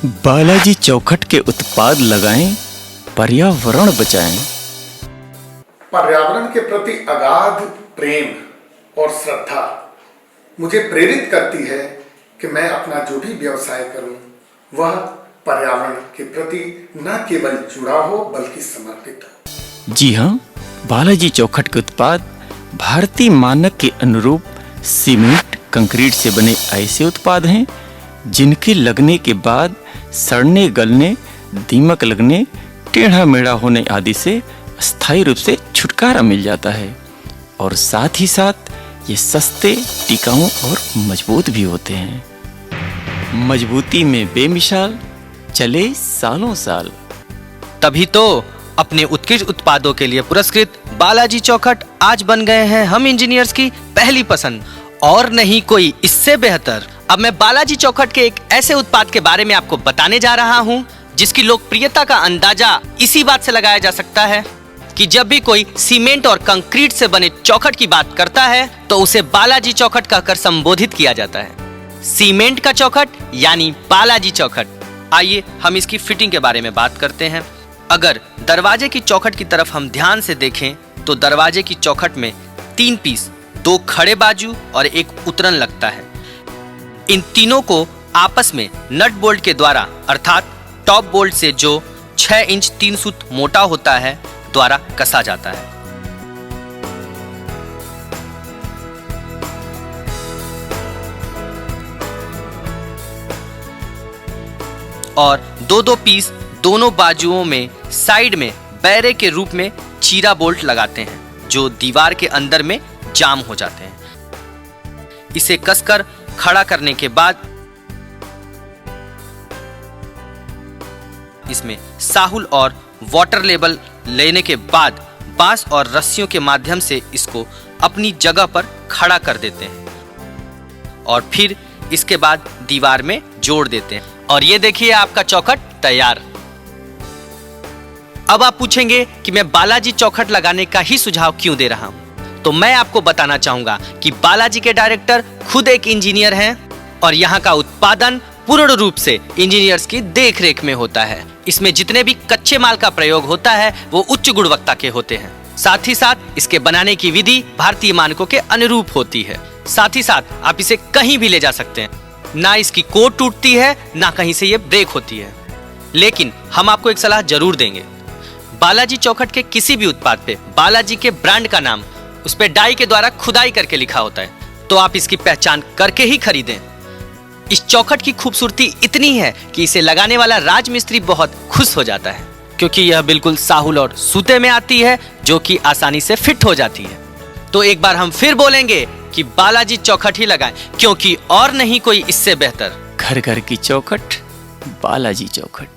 बालाजी चौखट के उत्पाद लगाएं, पर्यावरण बचाएं। पर्यावरण के प्रति अगाध प्रेम और श्रद्धा मुझे प्रेरित करती है कि मैं अपना जो भी व्यवसाय करूं वह पर्यावरण के प्रति न केवल जुड़ा हो बल्कि समर्पित हो। जी हाँ, बालाजी चौखट के उत्पाद भारतीय मानक के अनुरूप सीमेंट, कंक्रीट से बने ऐसे उत्पाद हैं जिनके लगने के बाद सड़ने, गलने, दीमक लगने, टेढ़ा मेढ़ा होने आदि से स्थायी रूप से छुटकारा मिल जाता है और साथ ही साथ ये सस्ते, टिकाऊ और मजबूत भी होते हैं। मजबूती में बेमिसाल, चले सालों साल। तभी तो अपने उत्कृष्ट उत्पादों के लिए पुरस्कृत बालाजी चौखट आज बन गए हैं हम इंजीनियर्स की पहली पसंद, और नहीं कोई इससे बेहतर। अब मैं बालाजी चौखट के एक ऐसे उत्पाद के बारे में आपको बताने जा रहा हूं जिसकी लोकप्रियता का अंदाजा इसी बात से लगाया जा सकता है कि जब भी कोई सीमेंट और कंक्रीट से बने चौखट की बात करता है तो उसे बालाजी चौखट कहकर संबोधित किया जाता है। सीमेंट का चौखट यानी बालाजी चौखट। आइए हम इसकी फिटिंग के बारे में बात करते हैं। अगर दरवाजे की चौखट की तरफ हम ध्यान से देखें तो दरवाजे की चौखट में 3 पीस, 2 खड़े बाजू और एक उतरन लगता है। इन तीनों को आपस में नट बोल्ट के द्वारा अर्थात टॉप बोल्ट से जो 6 इंच 3 सूत मोटा होता है द्वारा कसा जाता है। और 2-2 पीस दोनों बाजुओं में साइड में बैरे के रूप में चीरा बोल्ट लगाते हैं जो दीवार के अंदर में जाम हो जाते हैं। इसे कसकर खड़ा करने के बाद इसमें साहुल और वाटर लेवल लेने के बाद बांस और रस्सियों के माध्यम से इसको अपनी जगह पर खड़ा कर देते हैं और फिर इसके बाद दीवार में जोड़ देते हैं। और ये देखिए आपका चौखट तैयार। अब आप पूछेंगे कि मैं बालाजी चौखट लगाने का ही सुझाव क्यों दे रहा हूं, तो मैं आपको बताना चाहूंगा कि बालाजी के डायरेक्टर खुद एक इंजीनियर हैं और यहाँ का उत्पादन पूर्ण रूप से इंजीनियर्स की देखरेख में होता है। इसमें जितने भी कच्चे माल का प्रयोग होता है वो उच्च गुणवत्ता के होते हैं। साथ ही साथ इसके बनाने की विधि भारतीय मानकों के अनुरूप होती है। साथ ही साथ आप इसे कहीं भी ले जा सकते हैं, ना इसकी कोट टूटती है ना कहीं से ये ब्रेक होती है। लेकिन हम आपको एक सलाह जरूर देंगे, बालाजी चौखट के किसी भी उत्पाद पे बालाजी के ब्रांड का नाम उस पे डाई के द्वारा खुदाई करके लिखा होता है, तो आप इसकी पहचान करके ही खरीदें। इस चौखट की खूबसूरती इतनी है कि इसे लगाने वाला राजमिस्त्री बहुत खुश हो जाता है क्योंकि यह बिल्कुल साहुल और सूते में आती है जो कि आसानी से फिट हो जाती है। तो एक बार हम फिर बोलेंगे कि बालाजी चौखट ही लगाएं क्योंकि और नहीं कोई इससे बेहतर। घर घर की चौखट, बालाजी चौखट।